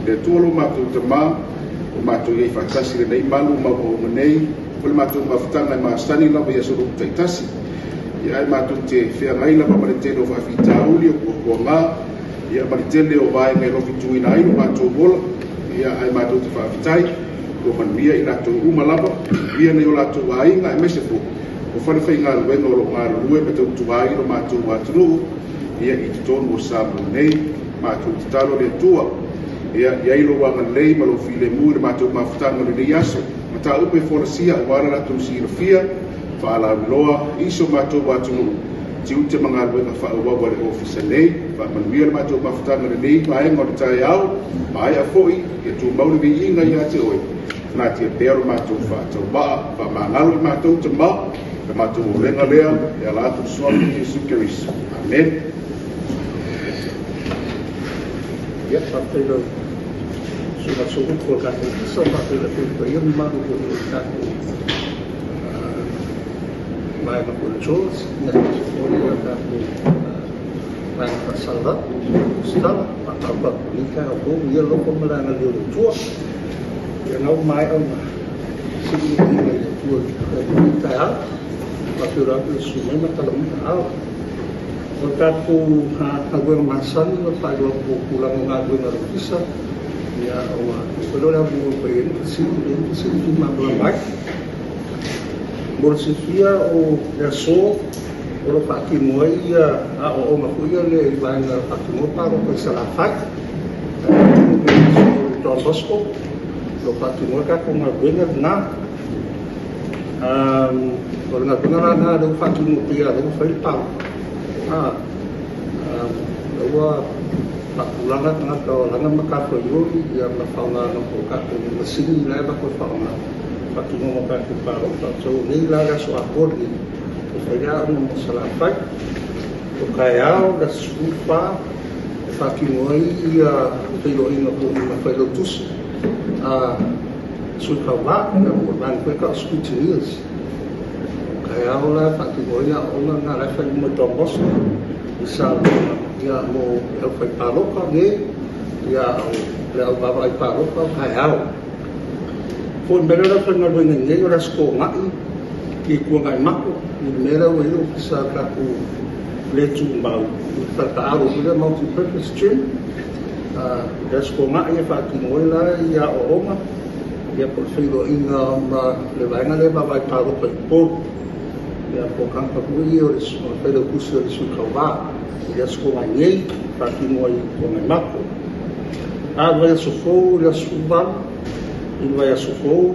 le tuolo mātou te mā, o mātou iei whakatasi le nei malu mau nei, o le mātou mawhitanga i māstani lawa i asoro taitasi. Ia ai mātou te whiangai lawa maritele o whawhita uli o kua ngā, ia maritele o vai ngai loki tuina ai o mātou wola, ia ai mātou te whawhitai, o manuia i lātou umalawa, ia nei o lātou wāinga e mesefo, o whanawhai ngā ruenga o lo ngā rue me tau tuwai o mātou wātunu, ia i te tonu o sāmu nei, mātou te talo le tua, ia ilo wanga lei malo file mui le mātou mawhitanga le nei aso, ma tā upe whorasia o wāra rātou si rafia, whaala wiloa, iso mātou wātunu, ti ute mga ruenga whaawawa le ofisa nei, whaamanuia le mātou mawhitanga le nei, maenga o le tai au, maai a foi, ia tū mauri vi inga ia te oe, nā tia pero mātou whaatau waa, whaamangalo i mātou te mā, le mātou o renga lea, e ala atu suami Jesu Keriso. Amen. Ya, partaido sudah subuh kolkata itu sama partaido yang malu kolkata mai makulcos ya semuanya kata mai pasalat sudah apa nikah aku dia lupa melana dia tua ya nau mai on sini ini tua kita tapi orang semua macam mana Waktu aku masan, waktu aku pulang ngaku ngaku bisa, ya Allah, kalau aku pengen kesini cuma berlambak, bersifia yaso, kalau pakai muai ya, aku ya le ibarat pakai muai paru kesalafat, John Bosco, kalau pakai muai aku ngaku na, kalau ngaku na ada pakai muai ya, ada file pau. Bahwa pakulangan tengah kawalangan makato yuri yang nafauna nampukatu mesin nilai bakal fauna pati ngomong pakai paru so nilai so akord ni saya masalahkan kaya das upa pati ngoi ya pelo ina po ina pelo tus sukawa na bulan peka skutinias kaya wala pati ngoi ya ona na refer mo tombos bisa ya mo el fai paroka ne ya le baba ai paroka kaya pun benar pun ngal dengan ye ora sko ngai ki ku ngai mako mera we lo bisa ka ku le tumbau ta aro le multi purpose gym da sko ngai fa ki moila ya oma ya por fido inga ma le vai ngale baba ai paroka po ya po kan pa ku ye ora so pero kuso su kava ya sko ngai fa ki moi ko ngai mako vai sofou ya suban il vai a sofou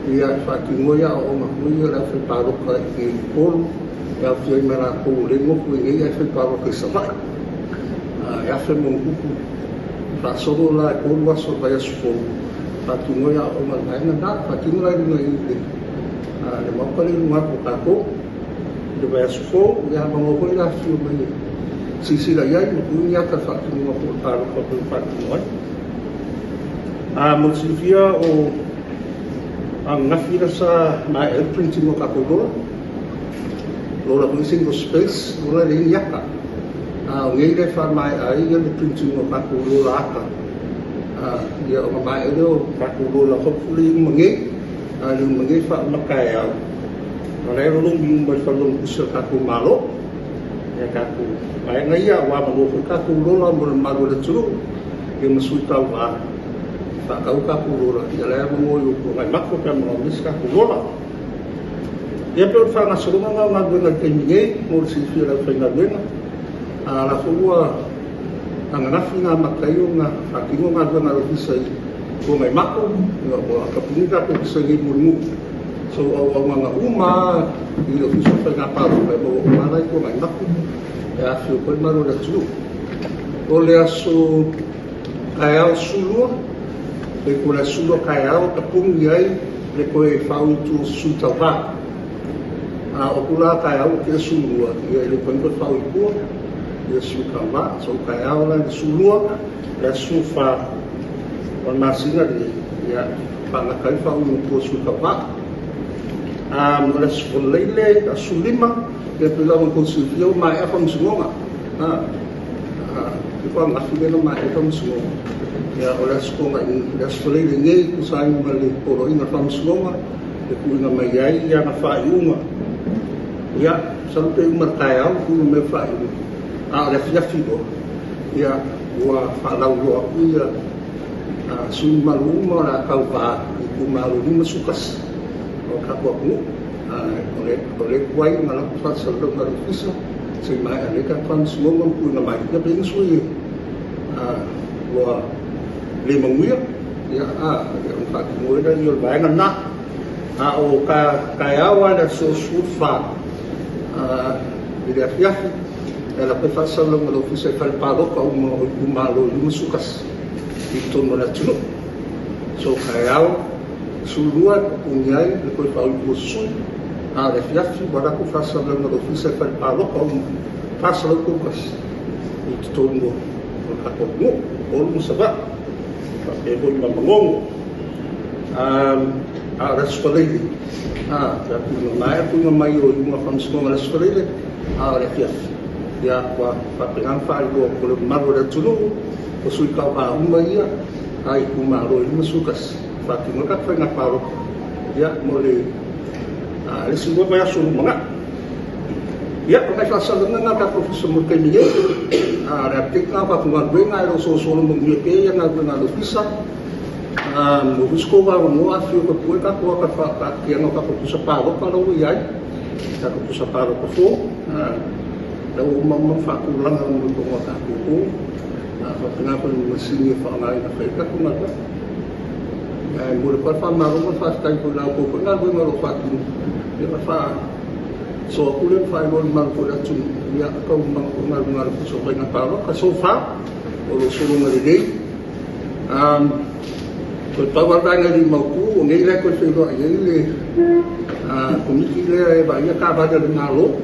ia fatingoia o makuia la fe paro ka e polo ya fe mera ko le mo ku e ia fe paro ka sa ya fe mo ku fa solo la ko wa so vai a sofou fatingoia o ma na fatingoia no i le mo pa le ma ko ka ko le vai a sofou ya mo ko la fi o mai si la ya ku ia ka fatingoia ko paro ko fatingoia Mulsifia o ang ngafira sa ma-air printing mo kakulo lola kung single space lola rin yaka ngayon ay fa ma-air yung printing mo kakulo laka yung ma-air yung kakulo la hopefully yung mga fa makaya marero lang yung malfalong kusya kakumalo ya kaku may ngaya wa malufo kakulo la malo na tsuro yung masuitaw ba tak kau kapulora ia lai mongolo ko ngai makko kan mo miska kulora ia pe fa na suru nga nga nga kenye mo si fira fa nga nga ala fuwa ang na fina makayo nga akingo nga nga ro fisai ko ngai makko nga ko kapunika ko sa ni mu so o nga uma i lo fiso fa nga pa ro mo malai ko ngai makko ya fi ko maro da tsu o le aso kaya sulu le kula sulo kaya o pung yai le koe fau tu sutava o kula kaya o ke sulu ia le koe fau ku ia sutava so kaya o le sulu le sufa o masina ia pana kai fau tu sutava mo le sfolele sulima ia pela mo konsultio ma e fam sunga ko ma fide no ma e fam sunga Ya oleh sekolah ini, ya sekolah ini ku sai mali poro ina famsunga, ku ina mayai ya na fai uma. Ya sampai umur kaya ku me fai. Oleh fiafido. Ya wa falau lo aku ya summa rumah la kau pa ku malu ni masukas. O kapu oleh kuai malam pas sebelum marufisa. Semai ada kan famsunga ku ina mai ka bing sui. Wa lima nguyak ya yang empat kemudian yul bayangan nak o kayawa dan susufa tidak ela pasal lo officer fal palo ka umalo musukas itu melatu so kayaw suluan unyai depois fal usul refiafi bora ku pasal lo officer fal palo ka pasal kukas itu mo kakokmu olu sabab Ebo yung mangong aras kolegi tapi mengair punya mayo yung mga pangsungan aras kolegi refiaf ya kwa papengan fal go kulo maro da tulu usul ka pa umaya ay kumaro yung masukas pati mo ka nga paro ya mole lesin go pa yaso mga ya kung pasal nga ka professor mo kay niya replik apa pengakuan ngai sosolo mengipe yang ngaguna ofisa musko ba mo afio ko po ka ko ka yang ka ko sa paro para uyay ka ko sa paro ko fo daw mamfa ko lang ang mo ko ka ko pagkakon mo sinyo fa ngai na ka ko na mo ko pa maro mo fa tay ko na ko na ko mo fa ko fa so aku lihat file mal ko dat sun ya ko mal ko so kay na paro ka so fa o so mo ri ko tawar da ngali mo ko ngi la ko so ay le ko mi ki le ba ya ka ba de malo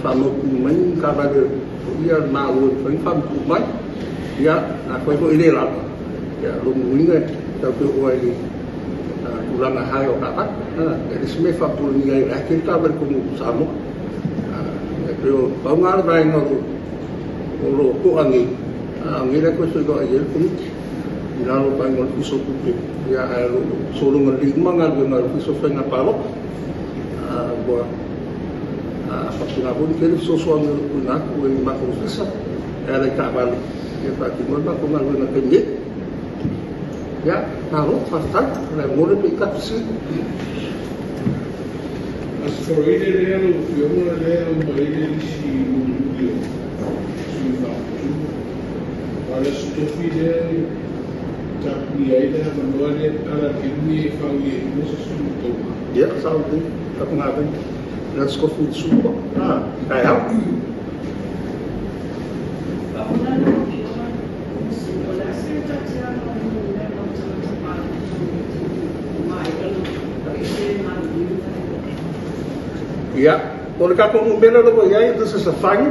fa mo ku men ka ba de ya malo fa fa ku mai ya ko ko ile la ya lu ngi ngai ta ko ai ulang ahai o kapat jadi semua faktor ni ai kita berkumpul sama pero pangal bae ngoro olo ko angi la ko so ai pun dinalo pa ngol piso ku ya solo ngali mangal ngal piso fa na palo bo faktor abon ke so so ang una ko ma ko sa era ka bali ya pa timor ba ko ngal na kenye ya taruh fasal na mula pikat si asteroide lero yomo lero maile si yo suba para stofi lero tapi aida manuale ala kimi fawi musa suto ya saudi kapngaben na skofi suba kaya ya, kalau kamu membela lo ya itu sesuatu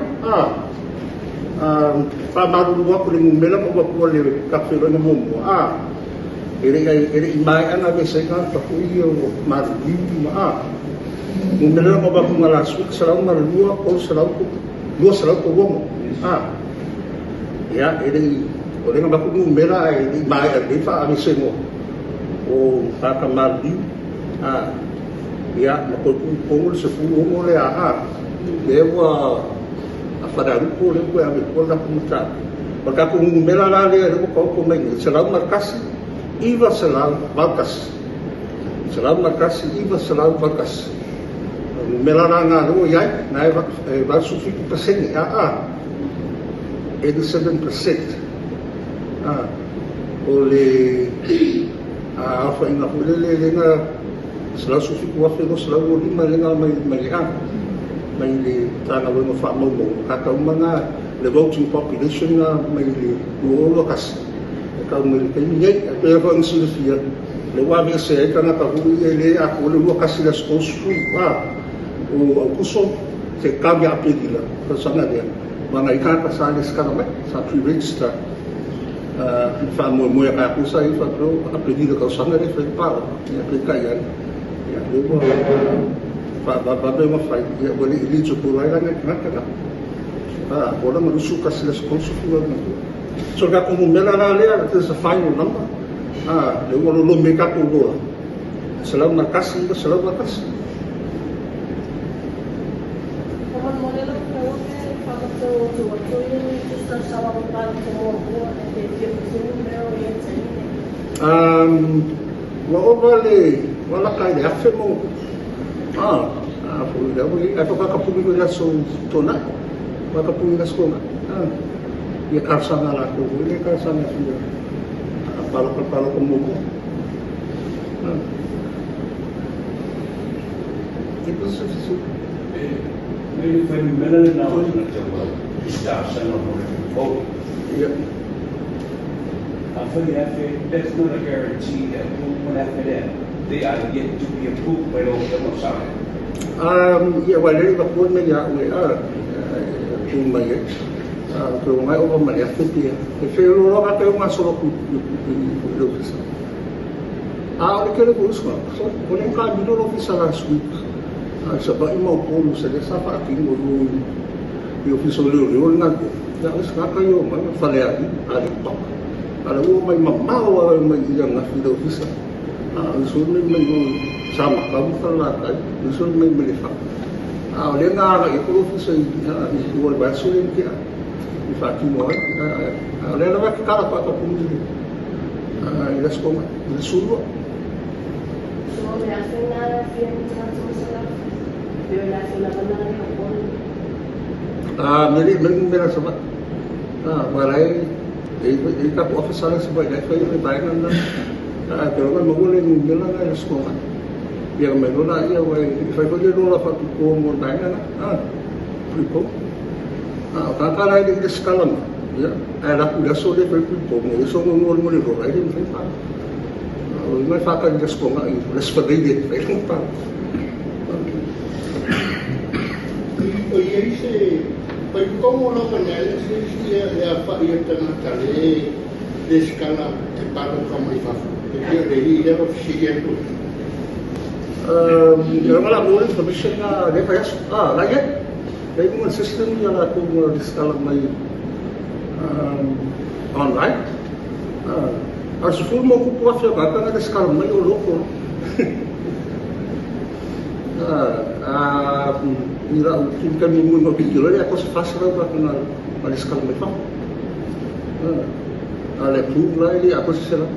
pamaru lo aku membela mau boleh kafe lo ngomong ini imai anak biasa kan tapi iyo maru membela mau aku ngalasuk selalu maru dua selalu ngomong ya ini oleh aku membela ini imai ada pak biasa mau tak maru ya makupungul sepuluh mulai dewa pada rupo lepo yang berkuasa pemutar. Maka aku membela lari ada kau komen selalu markas iba selalu markas iba selalu markas membela nanga lo ya naik baru sufi persen ya 87% oleh apa yang aku leleng selalu sufi kuafe no selalu lima lenga mai di tanah wema fa mo kata mga the voting population na mai di lokas ka mai kenya pero ang sulfia le wa be se kana ka hu ele ako le lokas la skosu o kuso se cambia a pedila persona dia mga ikata sa kana sa pre-register fa mo ka ku sa ifa pro a pedila ka sa ngare fa pa ya pekayan ya lupa Bapak mafai dia boleh ini cukup lain nak kena. Orang manusia kasih sekolah sekolah tu. So ka kung mumela na lea, this is the final number. Le ua lo me ka kuloa. Salam na kasi, salam na kasi. Kaman modelo ko ke pagkato to yung just sa sawang pa ko at yung sumero yan sa wala kaya afe mo. Foi daí a tocar kapungi na so tona. Kapungi na sko na. Ia karsa na la ko, ia karsa na fia. Palo como mo. Tipo isso. Maybe when Melanie now is not the world, staff and all. Yeah. For the FA, that's not a guarantee that when FA they are yet to be approved by all the Mossack. Well, there is a point we are in my age. So I over my FPA. If you look at the Masoro, I can't go so when I come to the office last week, I said, but I'm not going to say this. I'm not going to the office of the that was not a young man, Faleri, I didn't talk. Ada may mamawa may iyang na fido visa. Usul may sama kamu kalakay. Usul may malifak. Oleh nga ito visa iwal baso yung kaya. Ifaki mo ay. Oleh na makikala pa ito pumili. Ilas ko nga. Ilisulo. So may asin na film sa pero nasin na kanang Mili mila sabat. Walay Ika po office lang sa bagay, kaya may bayan na pero nga maguling nila na yung sko nga. Yang may lula iya, if I could lula pa ko mo bayan na, free po. Kakalay din iskalam. Ay laku da so de free po, mo iso mo mo ni lula, ay din free pa. May fakad yung sko nga, respagay din, ay din pa. Poi come lo panel si è affariata natale de scala e parlo come fa perché lì era scegliendo yung wala mo information na defense lagi kaya yung system niya na kung scala may online as full mo kupuha siya ka na scala may loko nila kung kami muna mabigil ako sa fast raw ba na malis ka may pang prove na ili ako sa sila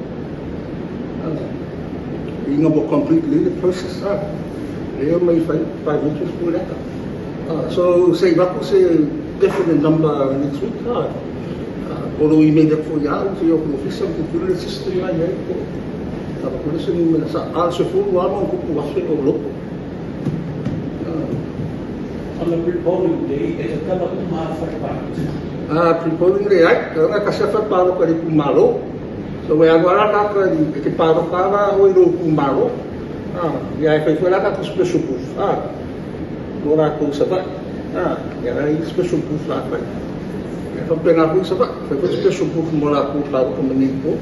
nga mo completely the process ngayon may 5 inches po leta so sa iba ko sa definite number next week although we made it for yan so yung official computer system nga yan po tapos ko na siya sa also full wala mo kukuha siya o loko. On the pre-polling day, ito ka ba pre-polling day, kasi paro ka rin pumalo. So, may agwara ka rin, paro ka na o ilo pumalo. Kaya wala ka kung special proof. Wala kong sabat. Kaya special proof lang ka. Kaya pag pinakong sabat, kaya special proof mula kung paro ka manig po.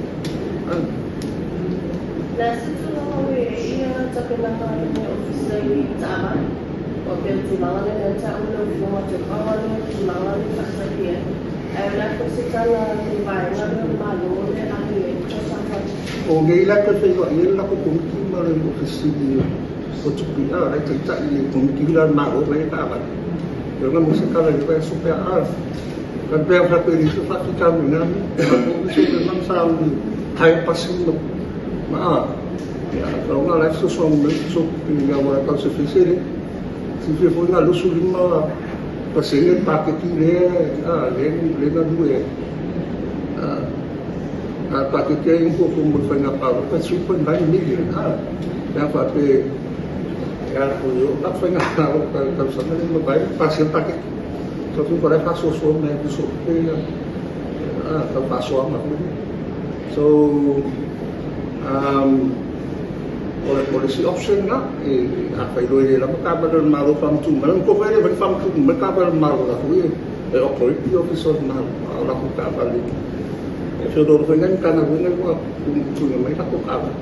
Nasa ito iya sa pinakain ng office ay tama. O pintulangan na sa ulo ng mga tao pintulangan sa sakya. Ay wala ko si kala bayan na malo na ang sa O gailan ko sa iyo, ilan ako kumiki maray office ni Otupi. Ay kita ini kumiki lan malo may kaban. Pero nga mo sa kala di pa super kan pera sa pwede sa fakita mo namin. Ako gusto naman sa high passing mo. Kalau nga life so pinagawa ka sa fisili. Si foi nga lusuling mga pasingin paketi le na duwe. Paketi yung po kung magpanga pa pa 3.9 million Kaya pa kaya ko yung kapanga pa ka sa mga mabay pasil paket. So kung para paso so may gusto ka paso ang ako. So policy option nga apa ilo nila magkabalan maro from two malang ko pwede from two magkabalan maro na ko authority officer na ala ko kabali so do ko ngan kana ko kung may ako kabali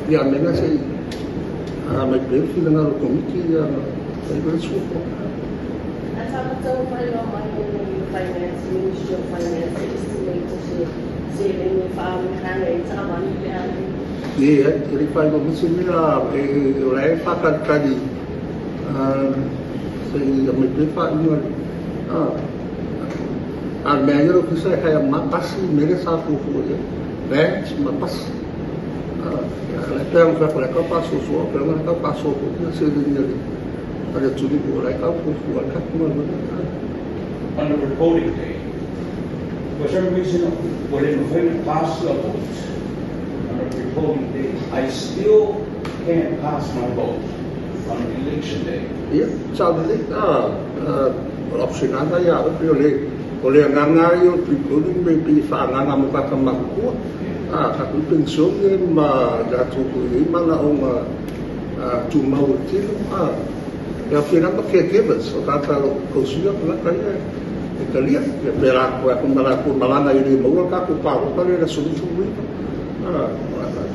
ya mena say may brief na committee ay ko suko tāpatau whai no mai o finance, Ministry of Finance, estimator se ringi whaamihanga I tāmani pe ane. Ia, ri whai no misi mira e o rei whakakari se I me pe wha inua a mea iro kisa e kai a mapasi mere sa fufu e ranch mapasi le pe ang whakore ka paso soa pe ang ka paso ko ia se ringi ri ale tuni ko rei ka fufu a ka kuma On the reporting day, for some reason, when in the pass the vote, on the reporting day, I still can't pass my vote on election day. ia sabe option anda ia o le nganga I o tripoli me pi whaanganga mo kaka makua ka ku pension e ma da tuku I mana o ma tu mau tino ia whina pa caregivers o kaka kousia kula kai e kalia e pera ko e malanga I le maua ka ku paro ka le solution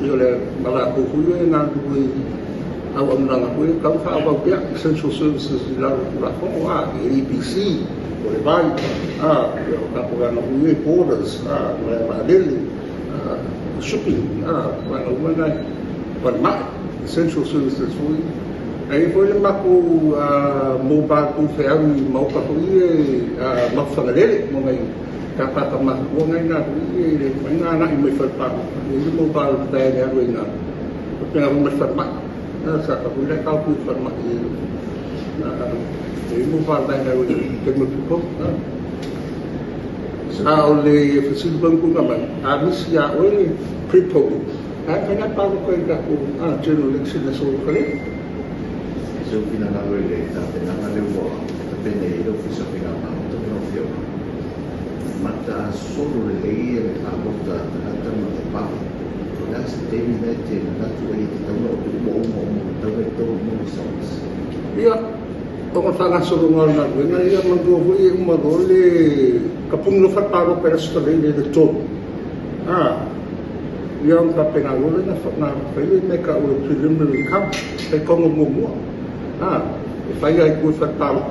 ia le malako hui e ngā kui au amranga kui kau whaabau pia essential services I lau kura whongo EPC o le vai ia o ka puranga hui e borders le Maadeli shipping wanga umangai Panmai essential services hui e foi le maku mobile ku wheawi mauka hui e mawhangarele mo ngai ka papa maku ngai ngā hui e le ngā na I mai whaipaku e le mobile van e aru e ngā pēnga mo mai whanmai sa ka hui le kau kui whanmai e mobile van e aru e te mupiko sa o le whasilbangu ngā mai a misi a oe pre-polling kaya pāko koe kako general election e so kare So pinanalo le tate nanga le wa tapene I lo fisa pinama to no fio mata solo le lei e la volta ta no te pa la se te mi te na tu e te no mo to sons ia o ka whanga soro ngā ngā wena ia mango hui e umaro le kapungo whataro pera stole le tō ia ang ka pena ule na whaile me ka ue preliminary count pe kongo mua e whai ai kua whataro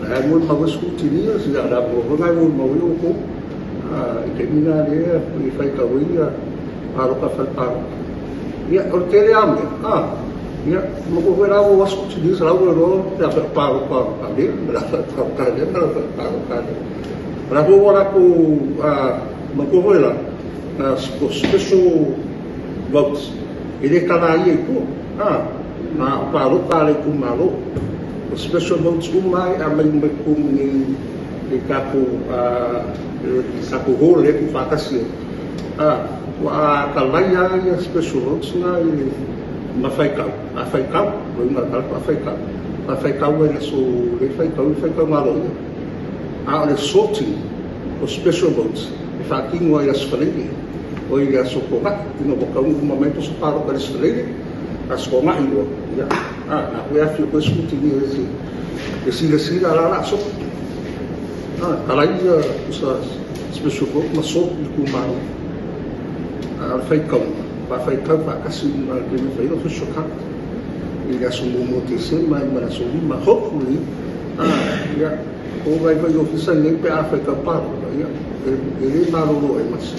e mui mawa skutinia si a rā mua ngai mui mawa i oko I ke mina rea I whai ka ui a aroka whataro ia o tere ame ia moko hui rāo wa skutinia sa rāo ro te a whataro kare me rā whataro kare me rā whataro kare rā hui wara ko moko hui rā special votes I le kala I e kua na paro kare kumaro o special votes umai a mai kum ni kapu ho le ku whakasi wa kalaya I special votes na I mawhaikau a whaikau o inga kalpa a whaikau e na so le whaikau ngaro ia a le sorting o special votes e whakingo I aswhalegi o I aso konga ino wakau umamento sa paro kare aswhalegi aso konga ino ia na hui afi o koe skutini e sila la so kalai usa special vote ma so I kumaro whaikau whakasi ma kene whaino whishoka I aso momo te se mai mana so ma hopefully ia o vai vai ofisa nei pe a whaikau paro ia e le maroro e mas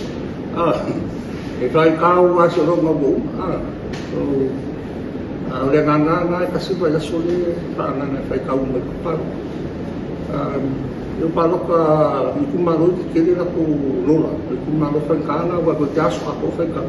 e vai kau aso ronga mo le nganga e kasi vai aso le whaangana e whaikau mai paro eu paro ka I kumaro I kere na ko lola I kumaro whaikana wa ko te aso ako whaikau